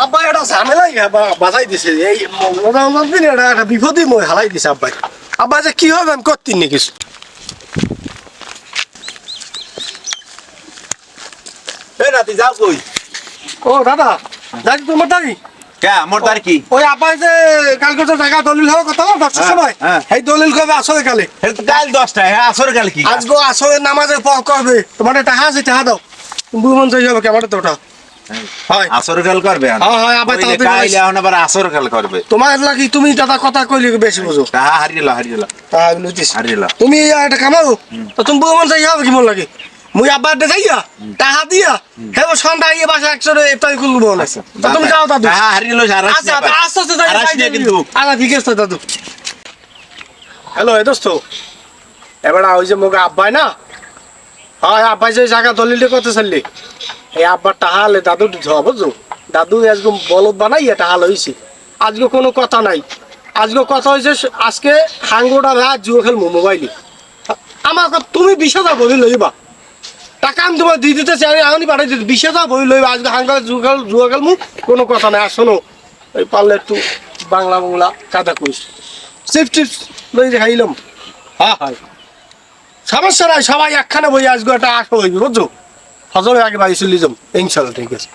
আব্বা এটা ঝামেলাই বাজাই দিছে এই দিন এটা বিপদই মই হালাই দিছে আব্বাই। আব্বা যে কি হবে আমি করতেন নি কিছু। এই নাতি যাও কই? ও দাদা যাই তোমার দাঁড়ি কে মোর তার কি? ওই আব্বাই যে কালকে তো টাকা দলিল হওয়ার কথা না 10টার সময় এই দলিল কবে আসরে কালে কাল 10টা হ্যাঁ আসর কাল কি? আজকে আসরের নামাজের পর করবে তোমার টাকা আছে টাকা দাও তুমি মন চাই যাবে কেমন তো ওটা হয় আসর কাল করবে হয় আবার কাল এখন আবার আসর কাল করবে। তোমার লাগি তুমি দাদা কথা কইলে বেশি বুঝো। তাহা হারিয়ে তুমি এটা কামাও তো তুমি মন চাই যাবে কি মন লাগে মুই আব্বার দে যাইয়া টাকা দিয়া হেবো সন্ধ্যা ইয়ে বাসা 100 ইফতারি করব না তুমি যাও দাদু। তাহা হারিয়ে আচ্ছা আস্তে যাই কিন্তু আলা ঠিক আছে দাদু। হ্যালো এ দোস্ত এবার ওই যে মোগা আব্বাই না হয় আব্বাই যে জায়গা দলিলটা করতে চাইলি এই আব্বার টাকা হলে দাদু দিতে হবে বুঝছো। দাদু আজকে বলদ বানাইয়া টাকা লইছে আজকে কোনো কথা নাই। আজকে কথা হয়েছে আজকে হাঙ্গোটা রাত জুয়ো খেলবো মোবাইলে আমার তুমি 20,000 বই লইবা টাকা আমি তোমার দিয়ে দিতে চাই এখনই পাঠাই দিতে 20,000 বই লইবা আজকে হাঙ্গা জুয়া খেলবো কোনো কথা নাই। আর শোনো এই পারলে একটু বাংলা কাদা কইস চিপস টিপস লই খাইলাম। হ্যাঁ হয় সমস্যা নাই সবাই একখানে বই আজকে একটা আসো হইবে বুঝছো। হজরের আগে বাড়ি চলে যাম ইনশাল্লাহ ঠিক আছে।